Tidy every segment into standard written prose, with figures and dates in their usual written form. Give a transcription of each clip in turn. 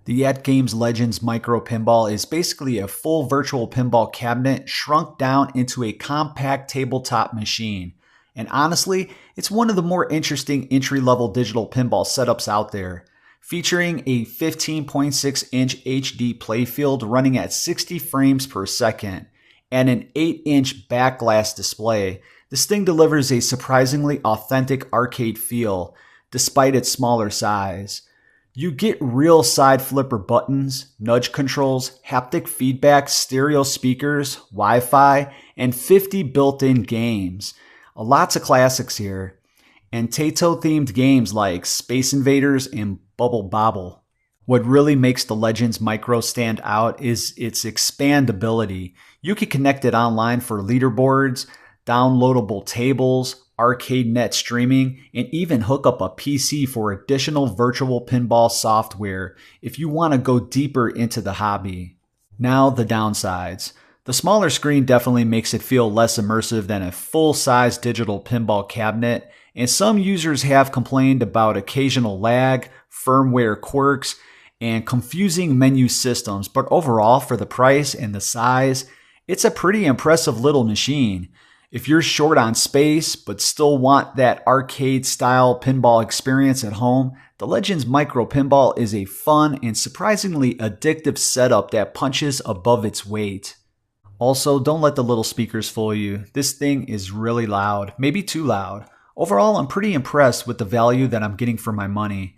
The AtGames Legends Micro Pinball is basically a full virtual pinball cabinet shrunk down into a compact tabletop machine. And honestly, it's one of the more interesting entry-level digital pinball setups out there. Featuring a 15.6-inch HD playfield running at 60 frames per second and an 8-inch back glass display, this thing delivers a surprisingly authentic arcade feel despite its smaller size. You get real side flipper buttons, nudge controls, haptic feedback, stereo speakers, Wi-Fi, and 50 built-in games. Lots of classics here. And Taito-themed games like Space Invaders and Bubble Bobble. What really makes the Legends Micro stand out is its expandability. You can connect it online for leaderboards, downloadable tables, arcade net streaming, and even hook up a PC for additional virtual pinball software if you want to go deeper into the hobby. Now the downsides. The smaller screen definitely makes it feel less immersive than a full-size digital pinball cabinet, and some users have complained about occasional lag, firmware quirks, and confusing menu systems, but overall, for the price and the size, it's a pretty impressive little machine. If you're short on space but still want that arcade-style pinball experience at home, the Legends Micro Pinball is a fun and surprisingly addictive setup that punches above its weight. Also, don't let the little speakers fool you. This thing is really loud, maybe too loud. Overall, I'm pretty impressed with the value that I'm getting for my money.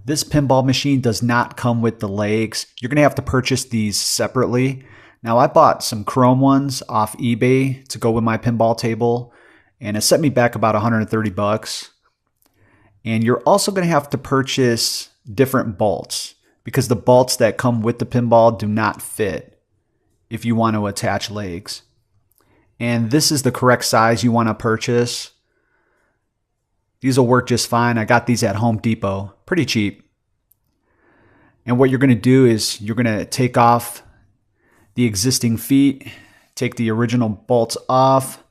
This pinball machine does not come with the legs. You're going to have to purchase these separately. Now, I bought some chrome ones off eBay to go with my pinball table, and it set me back about 130 bucks. And you're also going to have to purchase different bolts because the bolts that come with the pinball do not fit if you want to attach legs. And this is the correct size you want to purchase. These will work just fine. I got these at Home Depot, pretty cheap. And what you're going to do is you're going to take off the existing feet, take the original bolts off,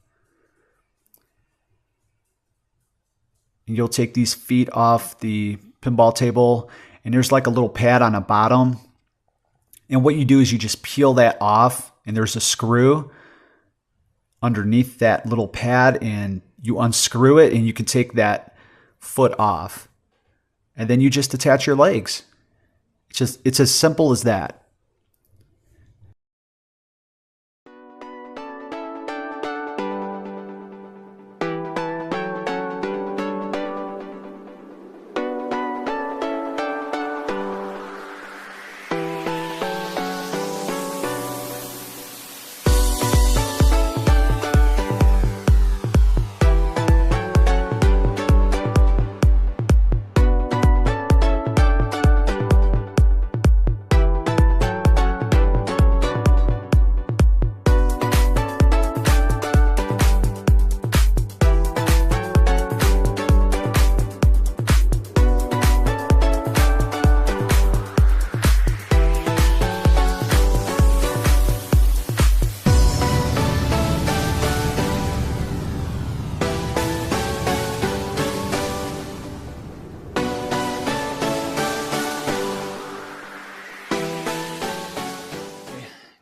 and you'll take these feet off the pinball table, and there's like a little pad on the bottom. And what you do is you just peel that off, and there's a screw underneath that little pad, and you unscrew it, and you can take that foot off. And then you just attach your legs. It's as simple as that.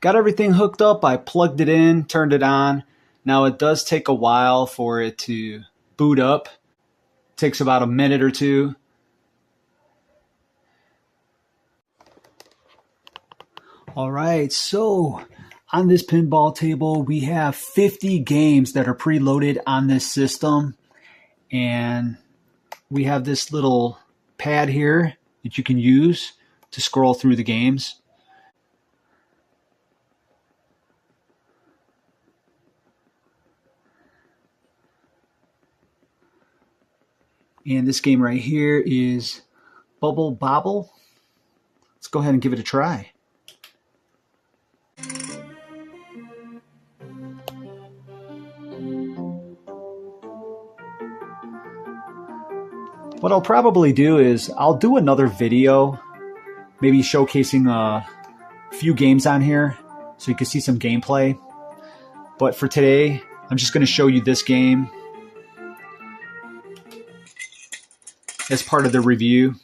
Got everything hooked up, I plugged it in, turned it on. Now it does take a while for it to boot up. It takes about a minute or two. All right, so on this pinball table, we have 50 games that are preloaded on this system. And we have this little pad here that you can use to scroll through the games. And this game right here is Bubble Bobble. Let's go ahead and give it a try. What I'll probably do is I'll do another video, maybe showcasing a few games on here so you can see some gameplay. But for today, I'm just going to show you this game as part of the review.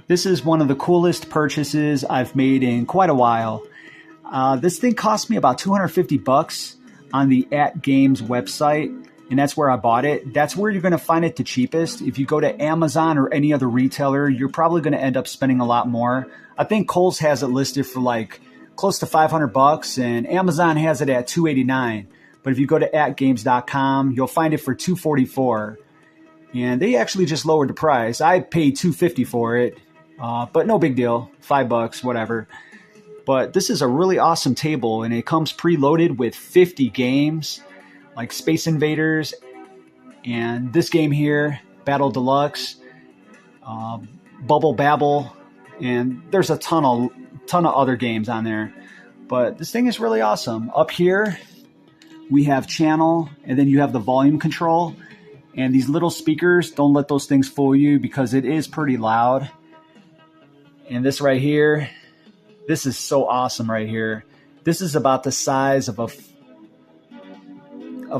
This is one of the coolest purchases I've made in quite a while. This thing cost me about 250 bucks on the AtGames website, and that's where I bought it. That's where you're going to find it the cheapest. If you go to Amazon or any other retailer, you're probably going to end up spending a lot more. I think Kohl's has it listed for like close to 500 bucks, and Amazon has it at 289. But if you go to atgames.com, you'll find it for 244. And they actually just lowered the price. I paid 250 for it, but no big deal, $5, whatever. But this is a really awesome table, and it comes preloaded with 50 games, like Space Invaders, and this game here, Battle Deluxe, Bubble Babble, and there's a ton of other games on there. But this thing is really awesome. Up here, we have channel, and then you have the volume control. And these little speakers, don't let those things fool you because it is pretty loud. And this right here, this is so awesome right here. This is about the size of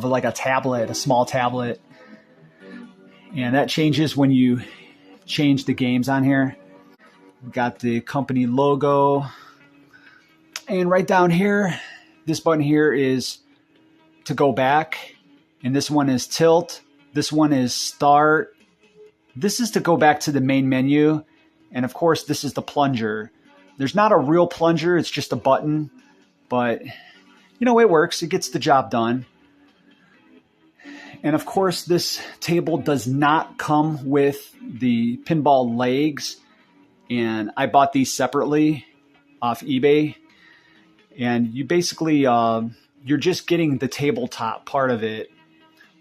like a tablet, a small tablet. And that changes when you change the games on here. We've got the company logo. And right down here, this button here is to go back. And this one is tilt. This one is start. This is to go back to the main menu. And of course, this is the plunger. There's not a real plunger. It's just a button. But, you know, it works. It gets the job done. And of course, this table does not come with the pinball legs. And I bought these separately off eBay. And you basically, you're just getting the tabletop part of it.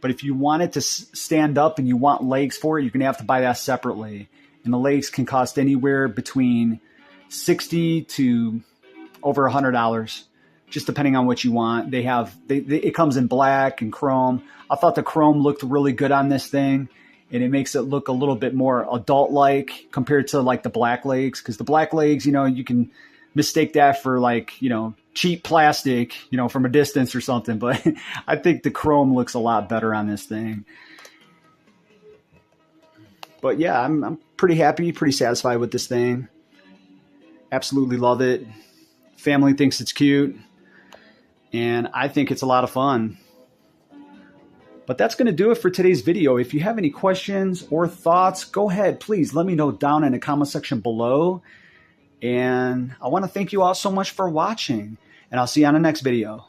But if you want it to stand up and you want legs for it, you're going to have to buy that separately. And the legs can cost anywhere between $60 to over $100, just depending on what you want. It comes in black and chrome. I thought the chrome looked really good on this thing, and it makes it look a little bit more adult-like compared to like the black legs. Because the black legs, you know, you can mistake that for like, you know, cheap plastic, you know, from a distance or something. But I think the chrome looks a lot better on this thing. But yeah, I'm pretty happy, pretty satisfied with this thing. Absolutely love it. Family thinks it's cute. And I think it's a lot of fun. But that's going to do it for today's video. If you have any questions or thoughts, go ahead. Please let me know down in the comment section below. And I want to thank you all so much for watching. And I'll see you on the next video.